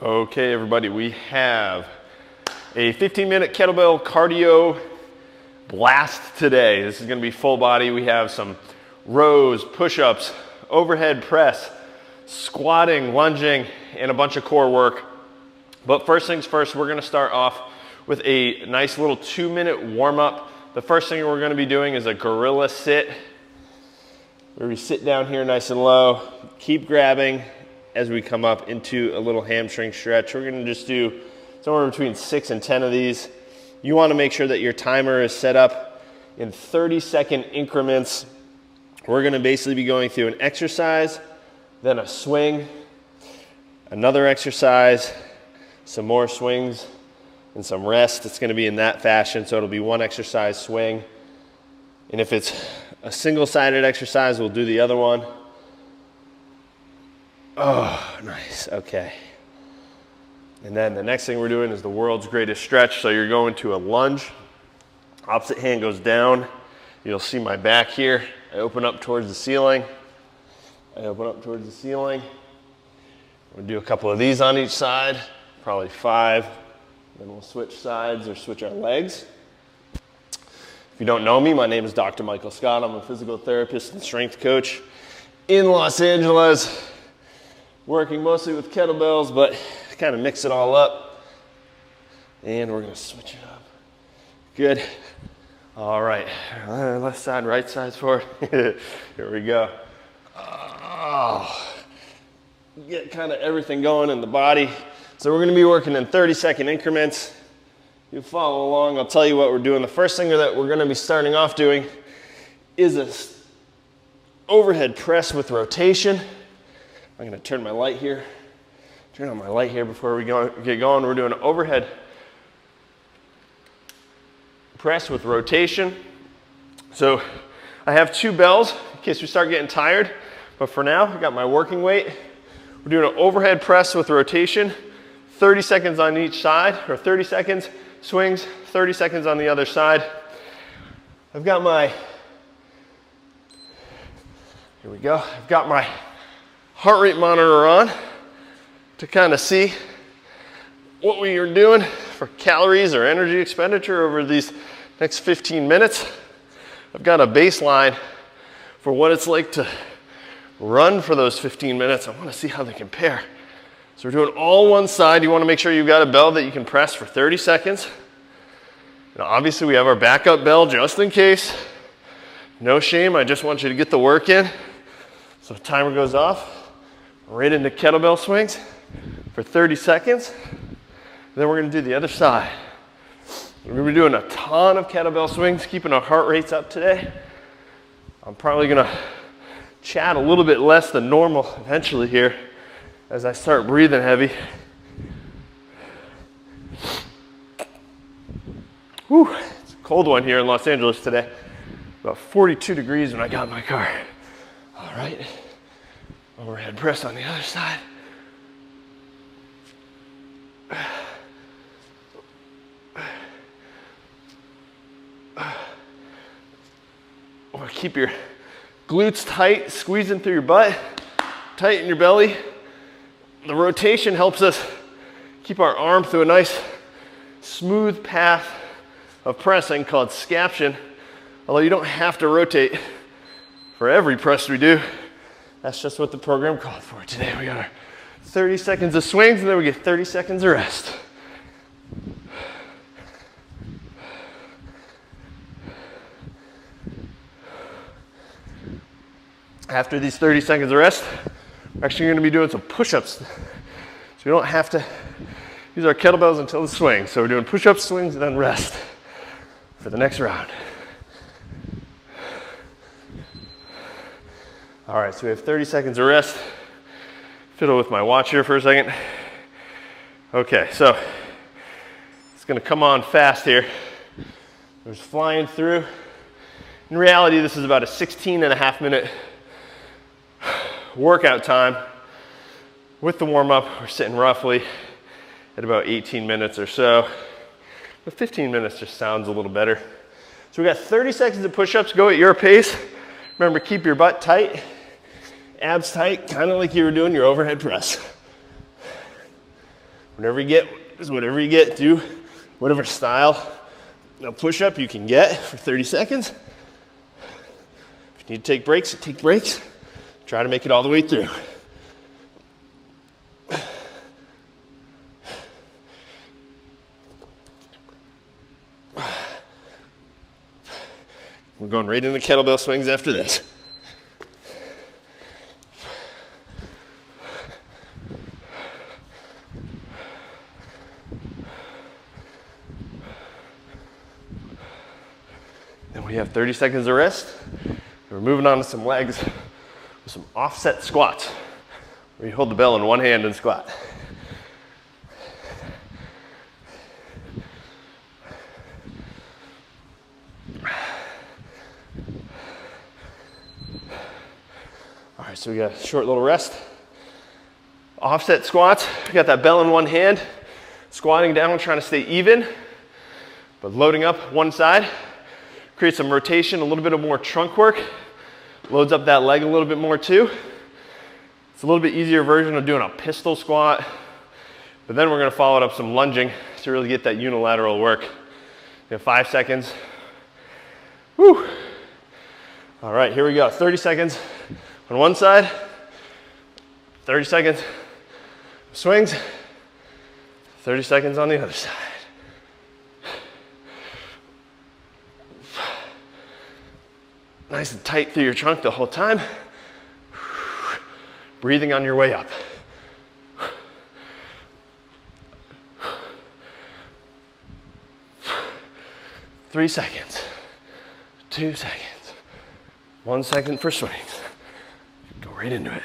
Okay, everybody, we have a 15-minute kettlebell cardio blast today. This is going to be full body. We have some rows, push-ups, overhead press, squatting, lunging, and a bunch of core work. But first things first, we're going to start off with a nice little 2-minute warm-up. The first thing we're going to be doing is a gorilla sit, where we sit down here nice and low, keep grabbing as we come up into a little hamstring stretch. We're going to just do somewhere between 6 and 10 of these. You want to make sure that your timer is set up in 30-second increments. We're going to basically be going through an exercise, then a swing, another exercise, some more swings, and some rest. It's going to be in that fashion, so it'll be one exercise swing. And if it's a single-sided exercise, we'll do the other one. Oh, nice, okay. And then the next thing we're doing is the world's greatest stretch. So you're going to a lunge. Opposite hand goes down. You'll see my back here. I open up towards the ceiling. We'll do a couple of these on each side, probably 5. Then we'll switch sides or switch our legs. If you don't know me, my name is Dr. Michael Scott. I'm a physical therapist and strength coach in Los Angeles, working mostly with kettlebells, but kind of mix it all up. And we're going to switch it up. Good. All right. Left side, right side forward. Here we go. Oh. Get kind of everything going in the body. So we're going to be working in 30-second increments. You follow along. I'll tell you what we're doing. The first thing that we're going to be starting off doing is an overhead press with rotation. I'm going to turn my light here. Turn on my light here before we get going. We're doing an overhead press with rotation. So I have 2 bells in case we start getting tired. But for now, I got my working weight. We're doing an overhead press with rotation. 30 seconds on each side, or 30 seconds swings, 30 seconds on the other side. I've got my, here we go. I've got my heart rate monitor on to kind of see what we are doing for calories or energy expenditure over these next 15 minutes. I've got a baseline for what it's like to run for those 15 minutes. I want to see how they compare. So we're doing all one side. You want to make sure you've got a bell that you can press for 30 seconds. Now obviously we have our backup bell just in case. No shame, I just want you to get the work in. So the timer goes off. Right into kettlebell swings for 30 seconds. Then we're going to do the other side. We're going to be doing a ton of kettlebell swings, keeping our heart rates up today. I'm probably going to chat a little bit less than normal eventually here as I start breathing heavy. Whew, it's a cold one here in Los Angeles today. About 42 degrees when I got in my car. All right. Overhead press on the other side. Or keep your glutes tight, squeezing through your butt, tighten your belly. The rotation helps us keep our arm through a nice smooth path of pressing called scaption. Although you don't have to rotate for every press we do. That's just what the program called for today. We got our 30 seconds of swings and then we get 30 seconds of rest. After these 30 seconds of rest, we're actually going to be doing some push-ups. So we don't have to use our kettlebells until the swing. So we're doing push-ups, swings, and then rest for the next round. All right, so we have 30 seconds of rest. Fiddle with my watch here for a second. Okay, so it's gonna come on fast here. We're just flying through. In reality, this is about a 16.5-minute workout time. With the warm-up, we're sitting roughly at about 18 minutes or so. But 15 minutes just sounds a little better. So we got 30 seconds of push-ups. Go at your pace. Remember, keep your butt tight, abs tight, kind of like you were doing your overhead press. Whatever you get is whatever you get. Do whatever style of push-up you can get for 30 seconds. If you need to take breaks, take breaks. Try to make it all the way through. We're going right into kettlebell swings after this. Then we have 30 seconds of rest. We're moving on to some legs with some offset squats, where you hold the bell in one hand and squat. All right, so we got a short little rest. Offset squats, we got that bell in one hand, squatting down, trying to stay even, but loading up one side. Create some rotation, a little bit of more trunk work. Loads up that leg a little bit more too. It's a little bit easier version of doing a pistol squat, but then we're gonna follow it up some lunging to really get that unilateral work. We have 5 seconds. Woo. All right, here we go. 30 seconds on one side, 30 seconds swings, 30 seconds on the other side. Nice and tight through your trunk the whole time. Breathing on your way up. Three seconds, 2 seconds, 1 second for swings. Go right into it.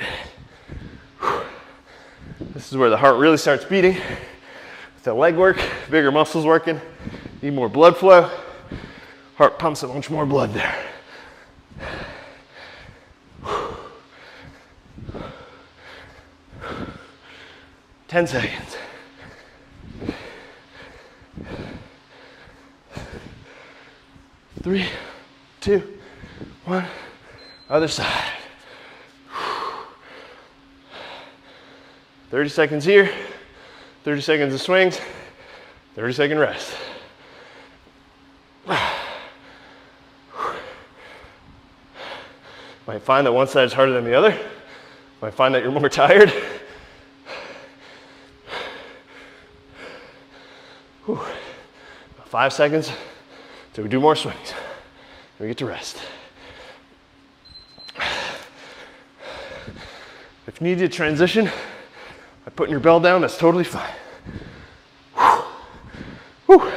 This is where the heart really starts beating. With the leg work, bigger muscles working, need more blood flow. Heart pumps a bunch more blood there. 10 seconds. Three, 2, 1, other side. 30 seconds here, 30 seconds of swings, 30-second rest. Might find that one side is harder than the other. Might find that you're more tired. Whew. 5 seconds till we do more swings. Then we get to rest. If you need to transition by putting your bell down, that's totally fine. Whew. Whew. We're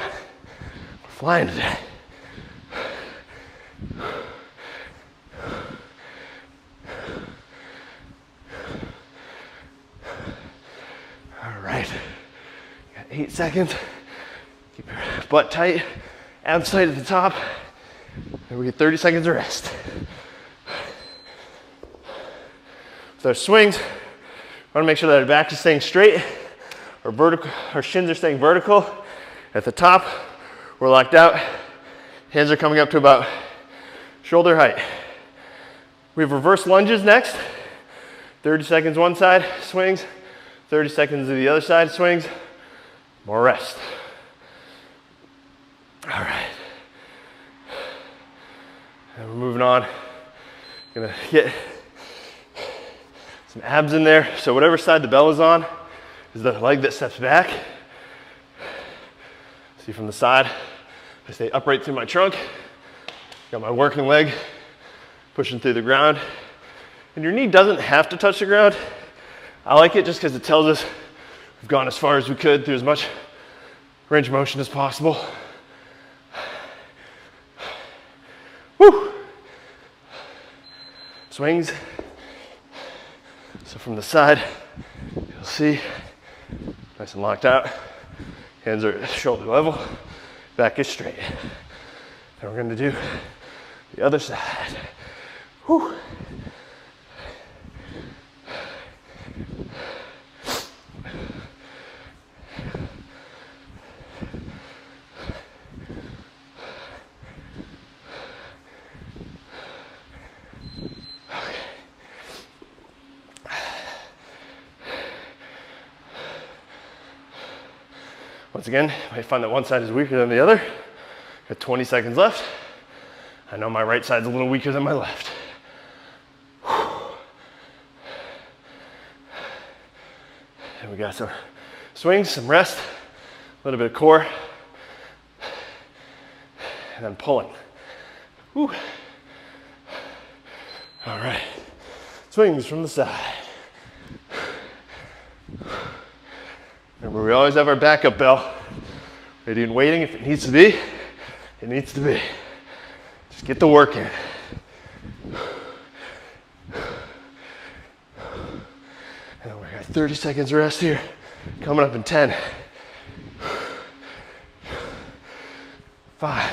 flying today. All right, got 8 seconds. Keep your butt tight, abs tight at the top, and we get 30 seconds of rest. With our swings, we want to make sure that our back is staying straight, our shins are staying vertical. At the top, we're locked out. Hands are coming up to about shoulder height. We have reverse lunges next. 30 seconds one side, swings. 30 seconds to the other side, swings. More rest. All right. And we're moving on. Gonna get some abs in there. So whatever side the bell is on is the leg that steps back. See from the side, I stay upright through my trunk. Got my working leg pushing through the ground. And your knee doesn't have to touch the ground. I like it just because it tells us we've gone as far as we could through as much range of motion as possible. Woo! Swings. So from the side, you'll see, nice and locked out. Hands are shoulder level, back is straight. Then we're gonna do the other side. Woo! Once again, you might find that one side is weaker than the other. Got 20 seconds left. I know my right side's a little weaker than my left. And we got some swings, some rest, a little bit of core, and then pulling. Whew. All right, swings from the side. Remember, we always have our backup bell. Ready and waiting. If it needs to be, it needs to be. Just get the work in. And we got 30 seconds rest here. Coming up in 10. 5,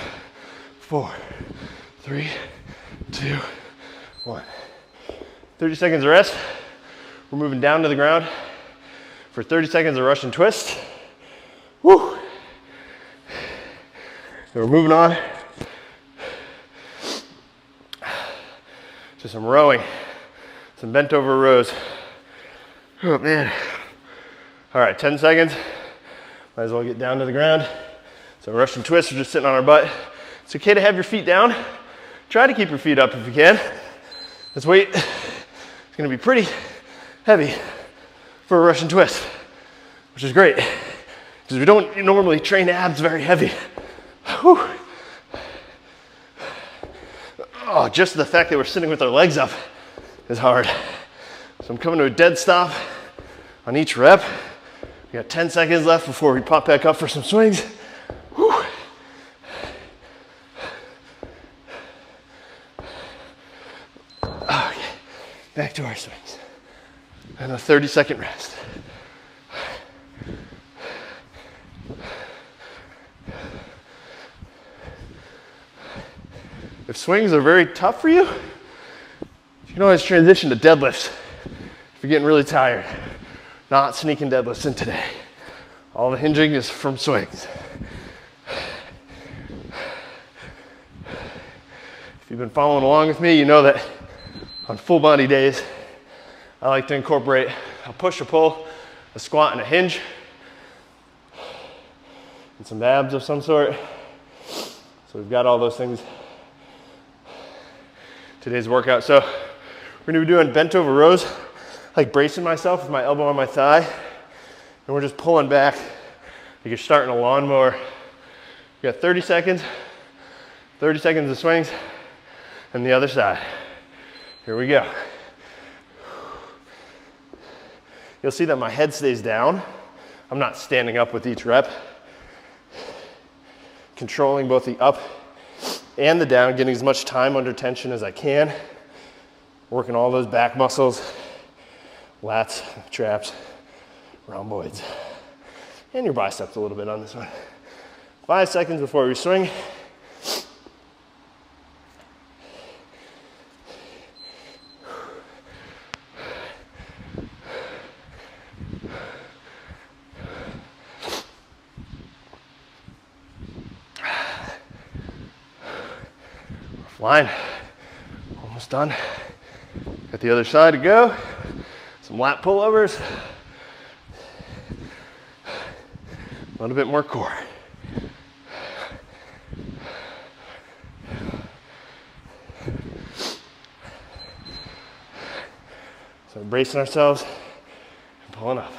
4, 3, 2, 1. 30 seconds of rest. We're moving down to the ground for 30 seconds of Russian twist. Woo! So we're moving on to some rowing, some bent over rows. Oh man. All right, 10 seconds. Might as well get down to the ground. So Russian twist, we're just sitting on our butt. It's okay to have your feet down. Try to keep your feet up if you can. This weight is gonna be pretty heavy for a Russian twist, which is great because we don't normally train abs very heavy. Whew. Oh, just the fact that we're sitting with our legs up is hard. So I'm coming to a dead stop on each rep. We got 10 seconds left before we pop back up for some swings. Whew. Okay, back to our swings. And a 30-second rest. If swings are very tough for you, you can always transition to deadlifts if you're getting really tired. Not sneaking deadlifts in today. All the hinging is from swings. If you've been following along with me, you know that on full body days, I like to incorporate a push, a pull, a squat, and a hinge, and some abs of some sort. So we've got all those things today's workout. So we're gonna be doing bent over rows, like bracing myself with my elbow on my thigh, and we're just pulling back like you're starting a lawnmower. You got 30 seconds of swings, and the other side. Here we go. You'll see that my head stays down. I'm not standing up with each rep. Controlling both the up and the down, getting as much time under tension as I can. Working all those back muscles, lats, traps, rhomboids, and your biceps a little bit on this one. 5 seconds before we swing. Flying, almost done. Got the other side to go. Some lat pullovers. A little bit more core. So bracing ourselves and pulling up.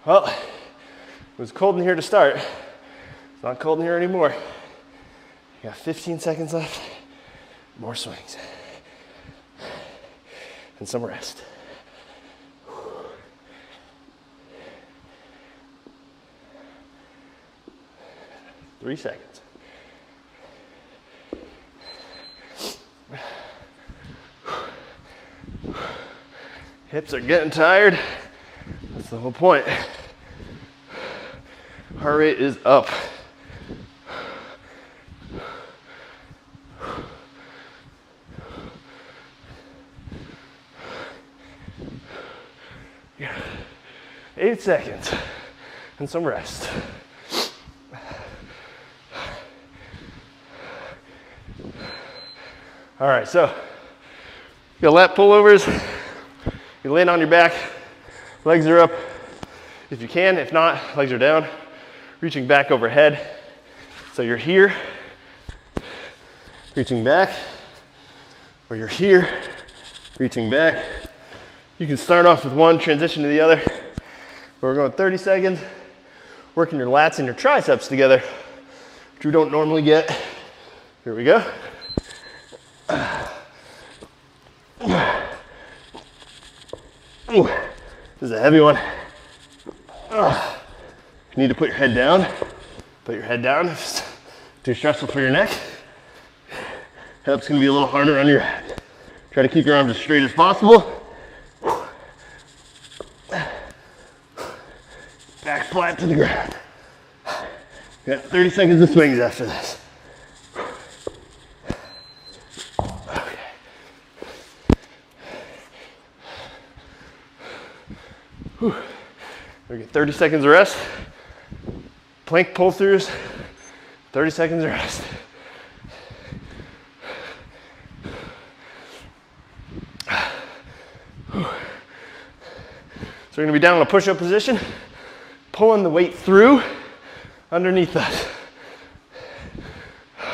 Well, it was cold in here to start. It's not cold in here anymore. You got 15 seconds left. More swings. And some rest. 3 seconds. Hips are getting tired. That's the whole point. Heart rate is up. Yeah. 8 seconds and some rest. All right, so you got lat pullovers. You're laying on your back, legs are up, if you can. If not, legs are down, reaching back overhead. So you're here, reaching back, or you're here, reaching back. You can start off with one, transition to the other. We're going 30 seconds, working your lats and your triceps together, which we don't normally get. Here we go. Ooh, this is a heavy one. You need to put your head down. Put your head down if it's too stressful for your neck. Head-up's gonna be a little harder on your head. Try to keep your arms as straight as possible. Back flat to the ground. You got 30 seconds of swings after this. Okay. Whew. We get 30 seconds of rest. Plank pull-throughs, 30 seconds of rest. So we're gonna be down in a push-up position, pulling the weight through underneath us.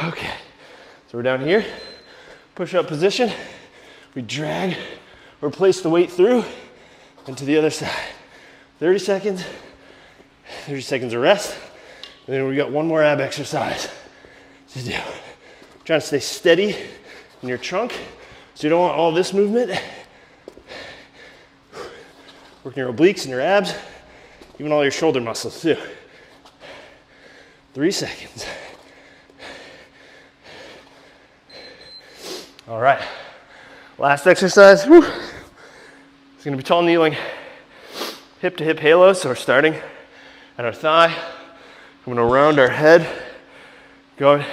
Okay, so we're down here, push-up position. We drag or place the weight through and to the other side. 30 seconds of rest. And then we got one more ab exercise to do. Trying to stay steady in your trunk, so you don't want all this movement. Working your obliques and your abs, even all your shoulder muscles too. 3 seconds. All right, last exercise. Whew. It's gonna be tall kneeling, hip to hip halos. So we're starting at our thigh, coming around our head, going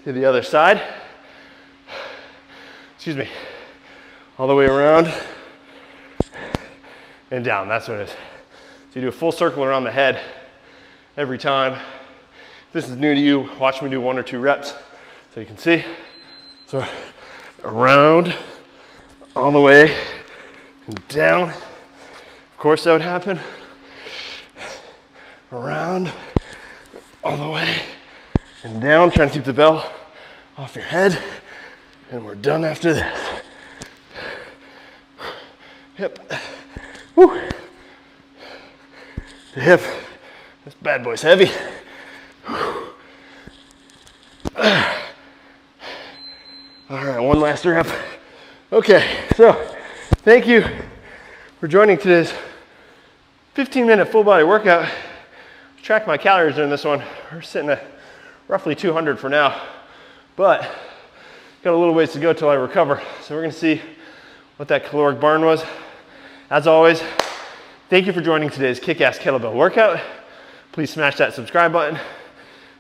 to the other side. Excuse me, all the way around and down, that's what it is. So you do a full circle around the head every time. If this is new to you, watch me do 1 or 2 reps so you can see. So around, all the way, and down. Of course that would happen. Around, all the way, and down, trying to keep the bell off your head. And we're done after this. Hip. Woo. The hip. This bad boy's heavy. All right, one last rep. Okay, so thank you for joining today's 15-minute full body workout. Track my calories during this one. We're sitting at roughly 200 for now, but got a little ways to go till I recover. So we're gonna see what that caloric burn was. As always, thank you for joining today's kick-ass kettlebell workout. Please smash that subscribe button.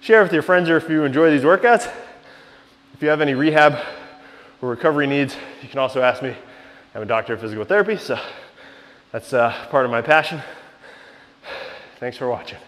Share with your friends or if you enjoy these workouts. If you have any rehab or recovery needs, you can also ask me. I'm a doctor of physical therapy, so that's part of my passion. Thanks for watching.